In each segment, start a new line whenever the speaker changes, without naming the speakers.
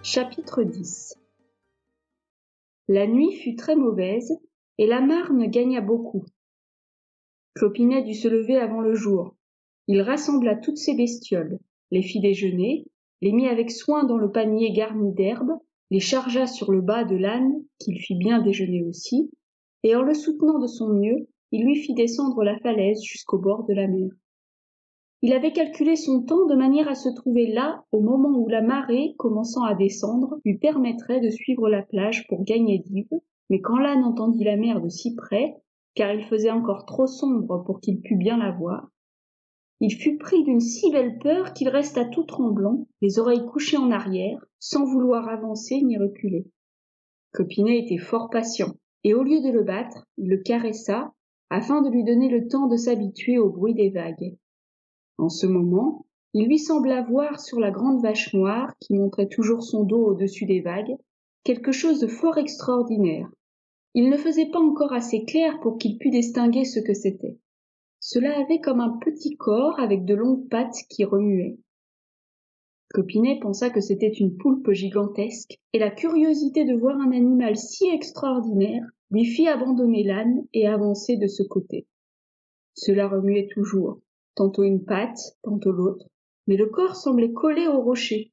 Chapitre 10. La nuit fut très mauvaise, et la Marne gagna beaucoup. Clopinet dut se lever avant le jour. Il rassembla toutes ses bestioles, les fit déjeuner, les mit avec soin dans le panier garni d'herbes, les chargea sur le bas de l'âne, qu'il fit bien déjeuner aussi, et en le soutenant de son mieux, il lui fit descendre la falaise jusqu'au bord de la mer. Il avait calculé son temps de manière à se trouver là au moment où la marée, commençant à descendre, lui permettrait de suivre la plage pour gagner Dives, mais quand l'âne entendit la mer de si près, car il faisait encore trop sombre pour qu'il pût bien la voir, il fut pris d'une si belle peur qu'il resta tout tremblant, les oreilles couchées en arrière, sans vouloir avancer ni reculer. Clopinet était fort patient, et au lieu de le battre, il le caressa, afin de lui donner le temps de s'habituer au bruit des vagues. En ce moment, il lui sembla voir sur la grande vache noire, qui montrait toujours son dos au-dessus des vagues, quelque chose de fort extraordinaire. Il ne faisait pas encore assez clair pour qu'il pût distinguer ce que c'était. Cela avait comme un petit corps avec de longues pattes qui remuaient. Clopinet pensa que c'était une poulpe gigantesque, et la curiosité de voir un animal si extraordinaire lui fit abandonner l'âne et avancer de ce côté. Cela remuait toujours, tantôt une patte, tantôt l'autre, mais le corps semblait collé au rocher.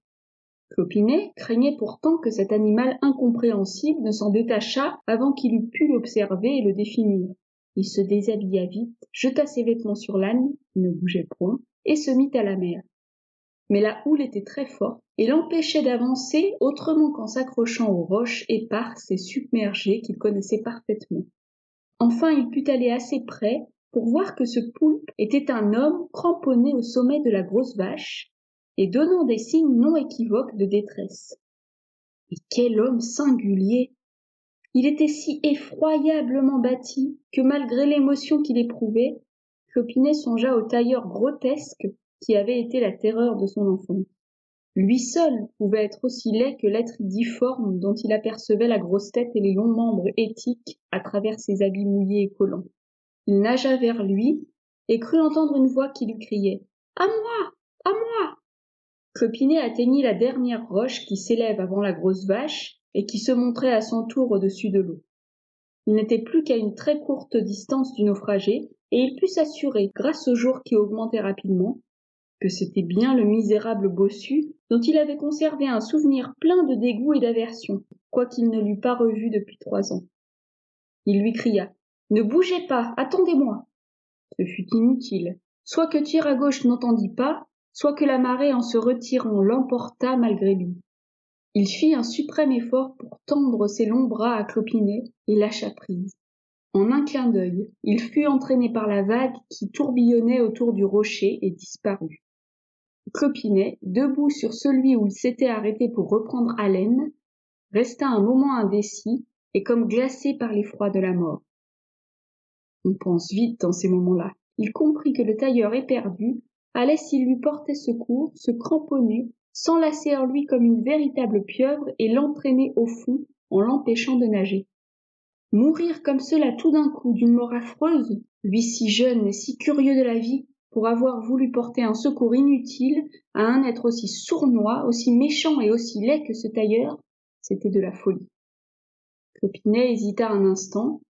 Clopinet craignait pourtant que cet animal incompréhensible ne s'en détachât avant qu'il eût pu l'observer et le définir. Il se déshabilla vite, jeta ses vêtements sur l'âne, qui ne bougeait point, et se mit à la mer. Mais la houle était très forte et l'empêchait d'avancer autrement qu'en s'accrochant aux roches éparses et submergées qu'il connaissait parfaitement. Enfin, il put aller assez près pour voir que ce poulpe était un homme cramponné au sommet de la grosse vache et donnant des signes non équivoques de détresse. Et quel homme singulier! Il était si effroyablement bâti que malgré l'émotion qu'il éprouvait, Clopinet songea au tailleur grotesque qui avait été la terreur de son enfance. Lui seul pouvait être aussi laid que l'être difforme dont il apercevait la grosse tête et les longs membres étiques à travers ses habits mouillés et collants. Il nagea vers lui et crut entendre une voix qui lui criait « À moi! À moi !» Clopinet atteignit la dernière roche qui s'élève avant la grosse vache et qui se montrait à son tour au-dessus de l'eau. Il n'était plus qu'à une très courte distance du naufragé et il put s'assurer, grâce au jour qui augmentait rapidement, que c'était bien le misérable bossu dont il avait conservé un souvenir plein de dégoût et d'aversion, quoiqu'il ne l'eût pas revu depuis 3 ans. Il lui cria « Ne bougez pas, attendez-moi !» Ce fut inutile. Soit que Tir à gauche n'entendit pas, soit que la marée en se retirant l'emporta malgré lui. Il fit un suprême effort pour tendre ses longs bras à Clopinet et lâcha prise. En un clin d'œil, il fut entraîné par la vague qui tourbillonnait autour du rocher et disparut. Clopinet, debout sur celui où il s'était arrêté pour reprendre haleine, resta un moment indécis et comme glacé par l'effroi de la mort. On pense vite dans ces moments-là. Il comprit que le tailleur éperdu allait, s'il lui portait secours, se cramponner, s'enlacer en lui comme une véritable pieuvre et l'entraîner au fond en l'empêchant de nager. Mourir comme cela tout d'un coup d'une mort affreuse, lui si jeune et si curieux de la vie, pour avoir voulu porter un secours inutile à un être aussi sournois, aussi méchant et aussi laid que ce tailleur, c'était de la folie. Clopinet hésita un instant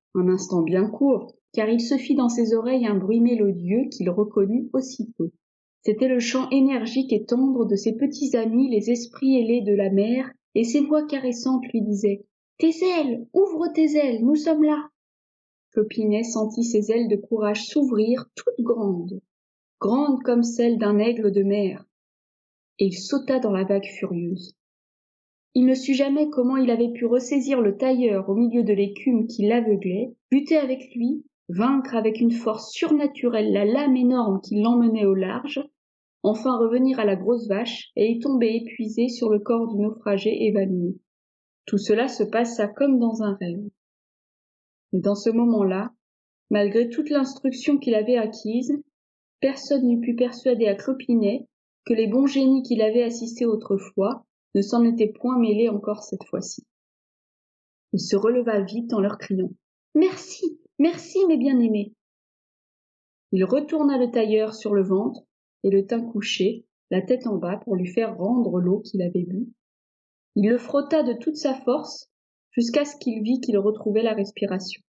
bien court, car il se fit dans ses oreilles un bruit mélodieux qu'il reconnut aussitôt. C'était le chant énergique et tendre de ses petits amis, les esprits ailés de la mer, et ses voix caressantes lui disaient « Tes ailes, ouvre tes ailes, nous sommes là !» Clopinet sentit ses ailes de courage s'ouvrir toutes grandes comme celles d'un aigle de mer, et il sauta dans la vague furieuse. Il ne sut jamais comment il avait pu ressaisir le tailleur au milieu de l'écume qui l'aveuglait, lutter avec lui, vaincre avec une force surnaturelle la lame énorme qui l'emmenait au large, enfin revenir à la grosse vache et y tomber épuisé sur le corps du naufragé évanoui. Tout cela se passa comme dans un rêve. Et dans ce moment-là, malgré toute l'instruction qu'il avait acquise, personne n'eût pu persuader à Clopinet que les bons génies qu'il avait assistés autrefois ne s'en étaient point mêlés encore cette fois-ci. Il se releva vite en leur criant « Merci, merci mes bien-aimés !» Il retourna le tailleur sur le ventre et le tint couché, la tête en bas pour lui faire rendre l'eau qu'il avait bue, Il le frotta de toute sa force jusqu'à ce qu'il vit qu'il retrouvait la respiration.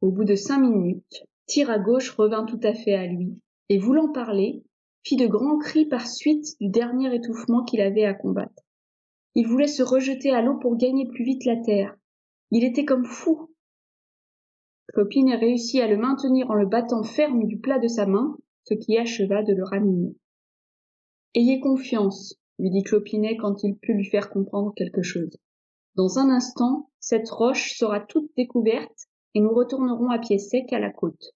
Au bout de 5 minutes, Tire-à-Gauche revint tout à fait à lui, et voulant parler, fit de grands cris par suite du dernier étouffement qu'il avait à combattre. Il voulait se rejeter à l'eau pour gagner plus vite la terre. Il était comme fou. Clopinet réussit à le maintenir en le battant ferme du plat de sa main, ce qui acheva de le ranimer. « Ayez confiance, lui dit Clopinet quand il put lui faire comprendre quelque chose. Dans un instant, cette roche sera toute découverte et nous retournerons à pied sec à la côte.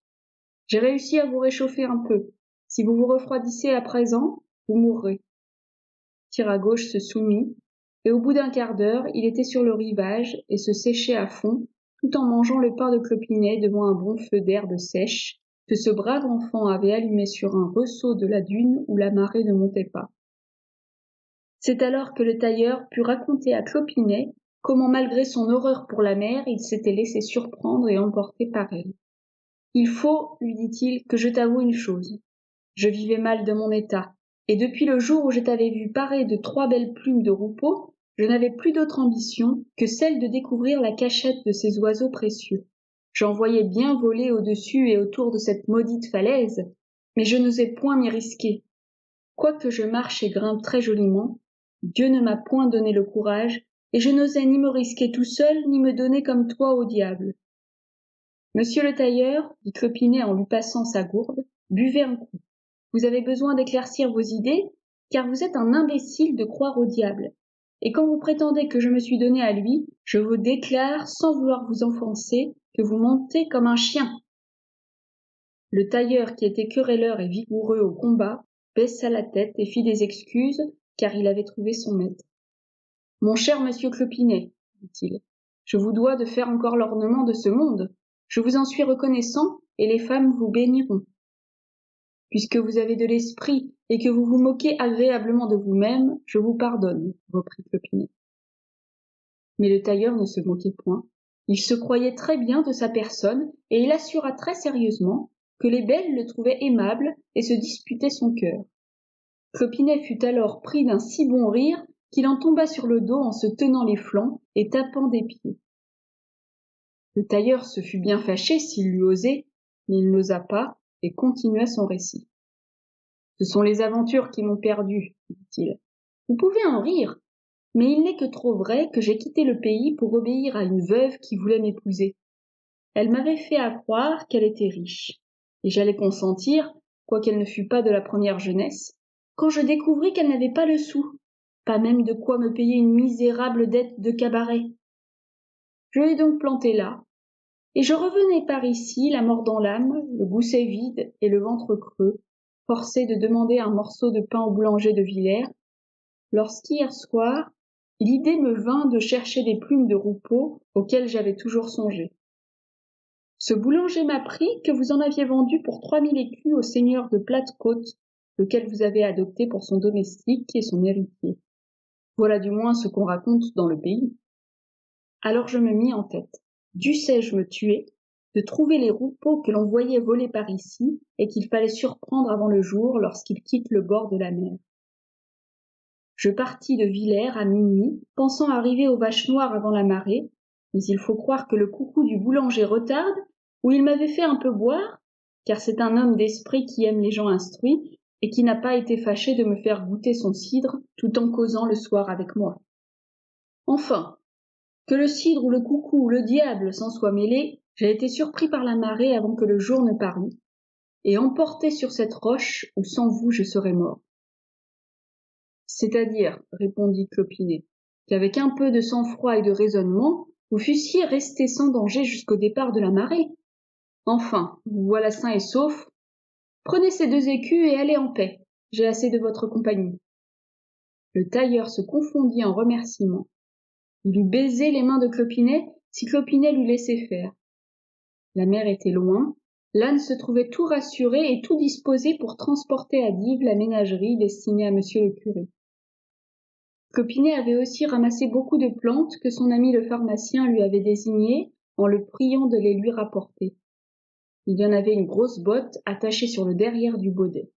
J'ai réussi à vous réchauffer un peu. Si vous vous refroidissez à présent, vous mourrez. » Tire-à-Gauche se soumit, et au bout d'un quart d'heure, il était sur le rivage et se séchait à fond, tout en mangeant le pain de Clopinet devant un bon feu d'herbe sèche que ce brave enfant avait allumé sur un ressaut de la dune où la marée ne montait pas. C'est alors que le tailleur put raconter à Clopinet comment, malgré son horreur pour la mer, il s'était laissé surprendre et emporter par elle. « Il faut, lui dit-il, que je t'avoue une chose. Je vivais mal de mon état, et depuis le jour où je t'avais vu parer de 3 belles plumes de roupeau, je n'avais plus d'autre ambition que celle de découvrir la cachette de ces oiseaux précieux. J'en voyais bien voler au-dessus et autour de cette maudite falaise, mais je n'osais point m'y risquer. Quoique je marche et grimpe très joliment, Dieu ne m'a point donné le courage, et je n'osais ni me risquer tout seul, ni me donner comme toi au diable. » Monsieur le tailleur, dit Clopinet en lui passant sa gourde, buvez un coup. Vous avez besoin d'éclaircir vos idées, car vous êtes un imbécile de croire au diable. Et quand vous prétendez que je me suis donné à lui, je vous déclare, sans vouloir vous offenser, que vous mentez comme un chien. Le tailleur, qui était querelleur et vigoureux au combat, baissa la tête et fit des excuses, car il avait trouvé son maître. « Mon cher monsieur Clopinet, dit-il, je vous dois de faire encore l'ornement de ce monde. Je vous en suis reconnaissant, et les femmes vous béniront. Puisque vous avez de l'esprit et que vous vous moquez agréablement de vous-même, je vous pardonne, reprit Clopinet. Mais le tailleur ne se moquait point. Il se croyait très bien de sa personne, et il assura très sérieusement que les belles le trouvaient aimable et se disputaient son cœur. Clopinet fut alors pris d'un si bon rire qu'il en tomba sur le dos en se tenant les flancs et tapant des pieds. Le tailleur se fut bien fâché s'il l'eût osé, mais il n'osa pas et continua son récit. « Ce sont les aventures qui m'ont perdu, dit-il. Vous pouvez en rire, mais il n'est que trop vrai que j'ai quitté le pays pour obéir à une veuve qui voulait m'épouser. Elle m'avait fait accroire qu'elle était riche, et j'allais consentir, quoiqu'elle ne fût pas de la première jeunesse, quand je découvris qu'elle n'avait pas le sou, pas même de quoi me payer une misérable dette de cabaret. Je l'ai donc planté là, et je revenais par ici, la mort dans l'âme, le gousset vide et le ventre creux, forcé de demander un morceau de pain au boulanger de Villers, lorsqu'hier soir, l'idée me vint de chercher des plumes de roupeau auxquelles j'avais toujours songé. Ce boulanger m'apprit que vous en aviez vendu pour 3000 écus au seigneur de Plate-Côte, lequel vous avez adopté pour son domestique et son héritier. Voilà du moins ce qu'on raconte dans le pays. Alors je me mis en tête, dussé-je me tuer, de trouver les roupeaux que l'on voyait voler par ici et qu'il fallait surprendre avant le jour lorsqu'ils quittent le bord de la mer. Je partis de Villers à minuit, pensant arriver aux Vaches Noires avant la marée, mais il faut croire que le coucou du boulanger retarde, ou il m'avait fait un peu boire, car c'est un homme d'esprit qui aime les gens instruits et qui n'a pas été fâché de me faire goûter son cidre tout en causant le soir avec moi. Enfin, que le cidre ou le coucou ou le diable s'en soit mêlé, j'ai été surpris par la marée avant que le jour ne parût, et emporté sur cette roche où sans vous je serais mort. C'est-à-dire, répondit Clopinet, qu'avec un peu de sang-froid et de raisonnement, vous fussiez resté sans danger jusqu'au départ de la marée. Enfin, vous voilà sain et sauf. Prenez ces 2 écus et allez en paix. J'ai assez de votre compagnie. Le tailleur se confondit en remerciements. Il eût baisé les mains de Clopinet si Clopinet l'eût laissé faire. La mer était loin, l'âne se trouvait tout rassuré et tout disposé pour transporter à Dives la ménagerie destinée à monsieur le curé. Clopinet avait aussi ramassé beaucoup de plantes que son ami le pharmacien lui avait désignées en le priant de les lui rapporter. Il y en avait une grosse botte attachée sur le derrière du baudet.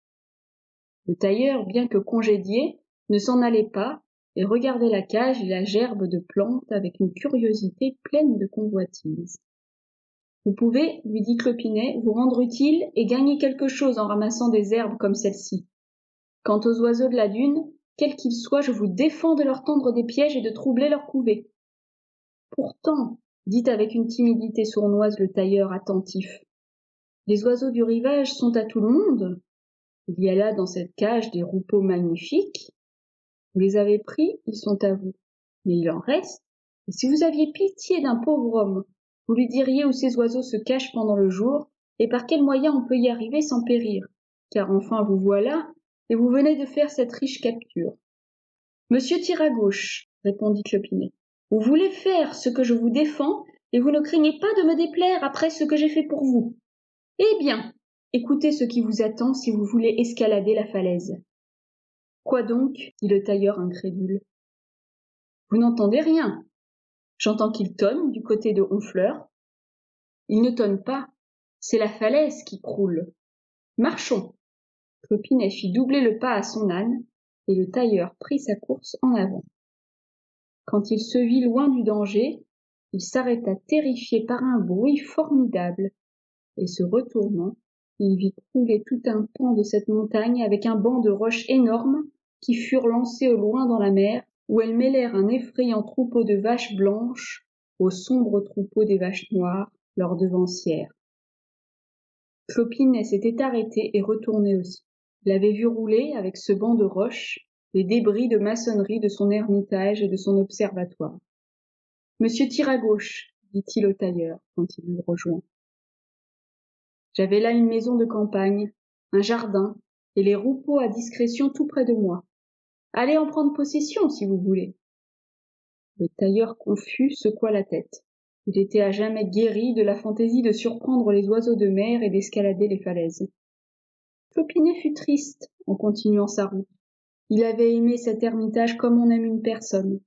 Le tailleur, bien que congédié, ne s'en allait pas et regardait la cage et la gerbe de plantes avec une curiosité pleine de convoitise. « Vous pouvez, lui dit Clopinet, vous rendre utile et gagner quelque chose en ramassant des herbes comme celle-ci. Quant aux oiseaux de la dune, quels qu'ils soient, je vous défends de leur tendre des pièges et de troubler leur couvée. » Pourtant, dit avec une timidité sournoise le tailleur attentif, les oiseaux du rivage sont à tout le monde. Il y a là dans cette cage des roupeaux magnifiques. Vous les avez pris, ils sont à vous. Mais il en reste. Et si vous aviez pitié d'un pauvre homme, vous lui diriez où ces oiseaux se cachent pendant le jour et par quels moyens on peut y arriver sans périr. Car enfin vous voilà, et vous venez de faire cette riche capture. Monsieur tire à gauche, répondit Clopinet. Vous voulez faire ce que je vous défends, et vous ne craignez pas de me déplaire après ce que j'ai fait pour vous. Eh bien, écoutez ce qui vous attend si vous voulez escalader la falaise. Quoi donc? Dit le tailleur incrédule. Vous n'entendez rien. J'entends qu'il tonne du côté de Honfleur. Il ne tonne pas, c'est la falaise qui croule. Marchons. Clopinet fit doubler le pas à son âne, et le tailleur prit sa course en avant. Quand il se vit loin du danger, il s'arrêta terrifié par un bruit formidable, et se retournant, il vit crouler tout un pan de cette montagne avec un banc de roches énormes qui furent lancées au loin dans la mer, où elles mêlèrent un effrayant troupeau de vaches blanches au sombre troupeau des vaches noires, leurs devancières. Clopinet s'était arrêté et retourné aussi. Il avait vu rouler, avec ce banc de roches, les débris de maçonnerie de son ermitage et de son observatoire. « Monsieur tire à gauche, dit-il au tailleur, quand il l'eut rejoint. J'avais là une maison de campagne, un jardin, et les roupeaux à discrétion tout près de moi. Allez en prendre possession, si vous voulez. » Le tailleur confus secoua la tête. Il était à jamais guéri de la fantaisie de surprendre les oiseaux de mer et d'escalader les falaises. Clopinet fut triste en continuant sa route. Il avait aimé cet ermitage comme on aime une personne.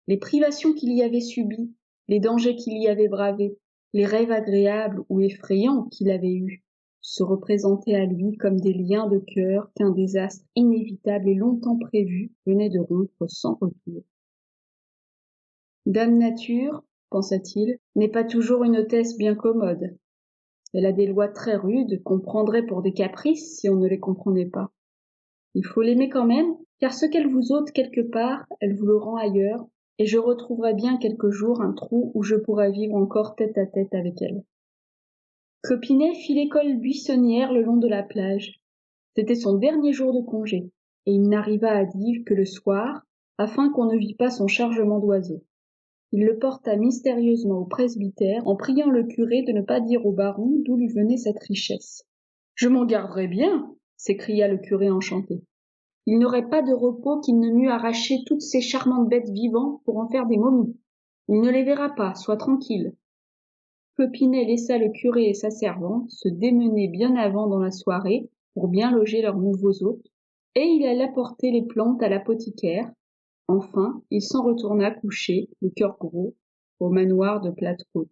Les privations qu'il y avait subies, les dangers qu'il y avait bravés, les rêves agréables ou effrayants qu'il avait eus, se représentaient à lui comme des liens de cœur qu'un désastre inévitable et longtemps prévu venait de rompre sans retour. Dame Nature, pensa-t-il, n'est pas toujours une hôtesse bien commode. Elle a des lois très rudes qu'on prendrait pour des caprices si on ne les comprenait pas. Il faut l'aimer quand même, car ce qu'elle vous ôte quelque part, elle vous le rend ailleurs, et je retrouverai bien quelque jour un trou où je pourrai vivre encore tête à tête avec elle. Clopinet fit l'école buissonnière le long de la plage. C'était son dernier jour de congé, et il n'arriva à Dives que le soir, afin qu'on ne vît pas son chargement d'oiseaux. Il le porta mystérieusement au presbytère, en priant le curé de ne pas dire au baron d'où lui venait cette richesse. « Je m'en garderai bien !» s'écria le curé enchanté. Il n'aurait pas de repos qu'il ne m'eût arraché toutes ces charmantes bêtes vivantes pour en faire des momies. Il ne les verra pas, sois tranquille. Clopinet laissa le curé et sa servante se démener bien avant dans la soirée pour bien loger leurs nouveaux hôtes, et il alla porter les plantes à l'apothicaire. Enfin, il s'en retourna coucher, le cœur gros, au manoir de Plâtreau.